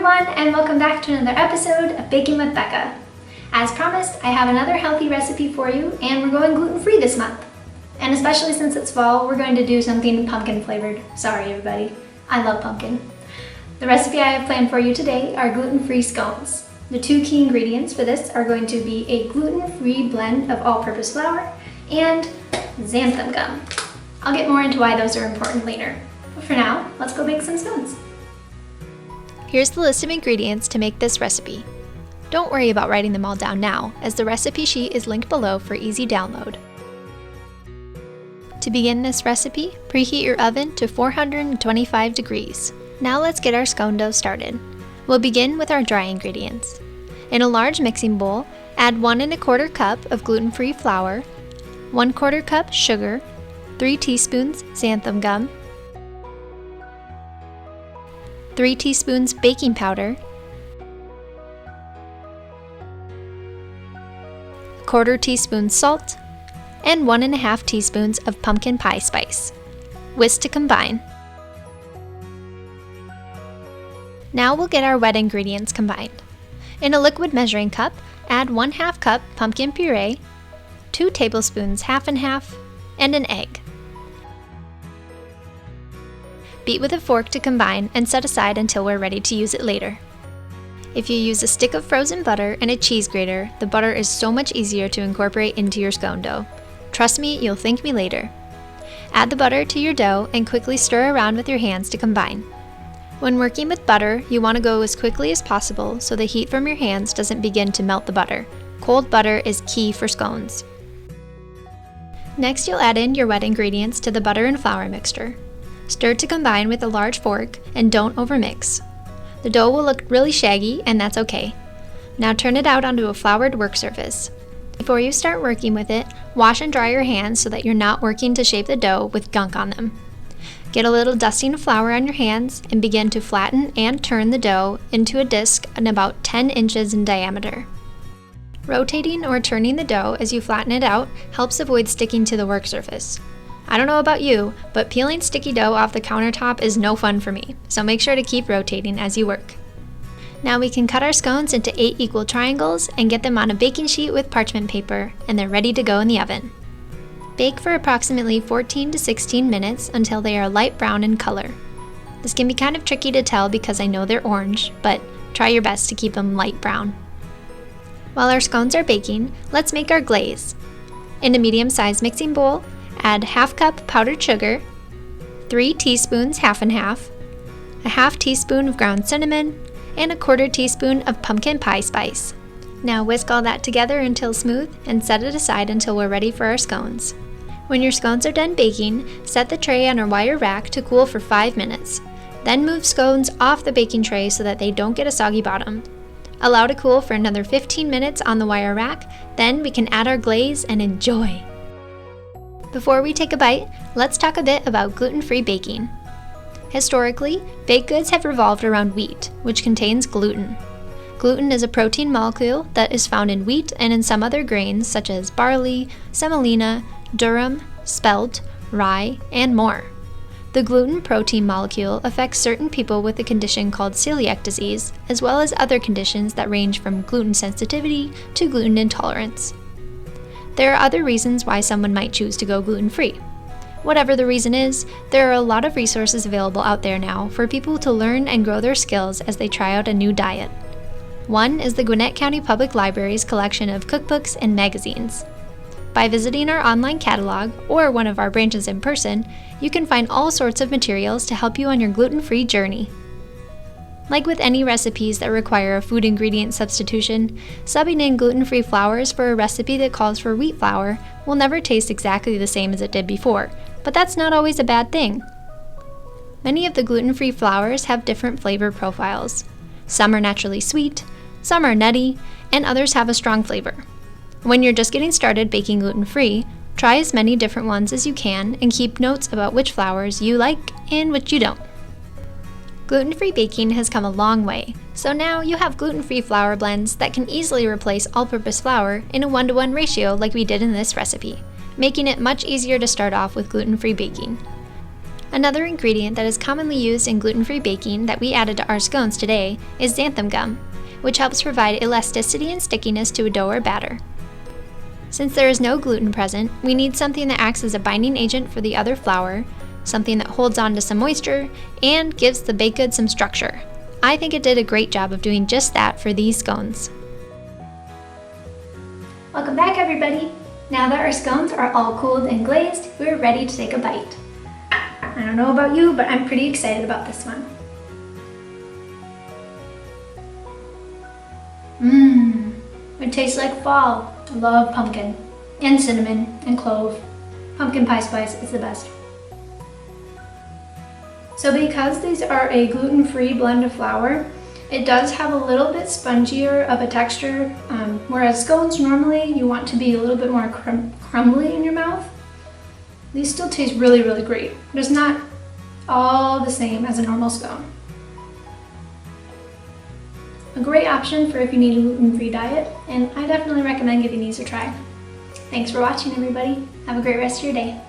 everyone, and welcome back to another episode of Baking with Becca. As promised, I have another healthy recipe for you, and we're going gluten-free this month. And especially since it's fall, we're going to do something pumpkin flavored. Sorry everybody, I love pumpkin. The recipe I have planned for you today are gluten-free scones. The two key ingredients for this are going to be a gluten-free blend of all-purpose flour and xanthan gum. I'll get more into why those are important later. But for now, let's go bake some scones. Here's the list of ingredients to make this recipe. Don't worry about writing them all down now, as the recipe sheet is linked below for easy download. To begin this recipe, preheat your oven to 425 degrees. Now let's get our scone dough started. We'll begin with our dry ingredients. In a large mixing bowl, add 1 1/4 cup of gluten-free flour, 1/4 cup sugar, 3 teaspoons xanthan gum, 3 teaspoons baking powder, 1/4 teaspoon salt, and 1 1/2 teaspoons of pumpkin pie spice. Whisk to combine. Now we'll get our wet ingredients combined. In a liquid measuring cup, add 1/2 cup pumpkin puree, 2 tablespoons half and half, and an egg. Beat with a fork to combine and set aside until we're ready to use it later. If you use a stick of frozen butter and a cheese grater, the butter is so much easier to incorporate into your scone dough. Trust me, you'll thank me later. Add the butter to your dough and quickly stir around with your hands to combine. When working with butter, you want to go as quickly as possible so the heat from your hands doesn't begin to melt the butter. Cold butter is key for scones. Next, you'll add in your wet ingredients to the butter and flour mixture. Stir to combine with a large fork and don't overmix. The dough will look really shaggy, and that's okay. Now turn it out onto a floured work surface. Before you start working with it, wash and dry your hands so that you're not working to shape the dough with gunk on them. Get a little dusting of flour on your hands and begin to flatten and turn the dough into a disc about 10 inches in diameter. Rotating or turning the dough as you flatten it out helps avoid sticking to the work surface. I don't know about you, but peeling sticky dough off the countertop is no fun for me, so make sure to keep rotating as you work. Now we can cut our scones into 8 equal triangles and get them on a baking sheet with parchment paper, and they're ready to go in the oven. Bake for approximately 14 to 16 minutes until they are light brown in color. This can be kind of tricky to tell because I know they're orange, but try your best to keep them light brown. While our scones are baking, let's make our glaze. In a medium-sized mixing bowl, add 1/2 cup powdered sugar, 3 teaspoons half and half, a 1/2 teaspoon of ground cinnamon, and a 1/4 teaspoon of pumpkin pie spice. Now whisk all that together until smooth and set it aside until we're ready for our scones. When your scones are done baking, set the tray on a wire rack to cool for 5 minutes. Then move scones off the baking tray so that they don't get a soggy bottom. Allow to cool for another 15 minutes on the wire rack, then we can add our glaze and enjoy. Before we take a bite, let's talk a bit about gluten-free baking. Historically, baked goods have revolved around wheat, which contains gluten. Gluten is a protein molecule that is found in wheat and in some other grains such as barley, semolina, durum, spelt, rye, and more. The gluten protein molecule affects certain people with a condition called celiac disease, as well as other conditions that range from gluten sensitivity to gluten intolerance. There are other reasons why someone might choose to go gluten-free. Whatever the reason is, there are a lot of resources available out there now for people to learn and grow their skills as they try out a new diet. One is the Gwinnett County Public Library's collection of cookbooks and magazines. By visiting our online catalog or one of our branches in person, you can find all sorts of materials to help you on your gluten-free journey. Like with any recipes that require a food ingredient substitution, subbing in gluten-free flours for a recipe that calls for wheat flour will never taste exactly the same as it did before, but that's not always a bad thing. Many of the gluten-free flours have different flavor profiles. Some are naturally sweet, some are nutty, and others have a strong flavor. When you're just getting started baking gluten-free, try as many different ones as you can and keep notes about which flours you like and which you don't. Gluten-free baking has come a long way, so now you have gluten-free flour blends that can easily replace all-purpose flour in a 1-to-1 ratio like we did in this recipe, making it much easier to start off with gluten-free baking. Another ingredient that is commonly used in gluten-free baking that we added to our scones today is xanthan gum, which helps provide elasticity and stickiness to a dough or batter. Since there is no gluten present, we need something that acts as a binding agent for the other flour, something that holds on to some moisture, and gives the baked good some structure. I think it did a great job of doing just that for these scones. Welcome back, everybody! Now that our scones are all cooled and glazed, we're ready to take a bite. I don't know about you, but I'm pretty excited about this one. It tastes like fall. I love pumpkin, and cinnamon, and clove. Pumpkin pie spice is the best. So because these are a gluten-free blend of flour, it does have a little bit spongier of a texture, whereas scones normally you want to be a little bit more crumbly in your mouth. These still taste really, really great, but it's not all the same as a normal scone. A great option for if you need a gluten-free diet, and I definitely recommend giving these a try. Thanks for watching, everybody. Have a great rest of your day.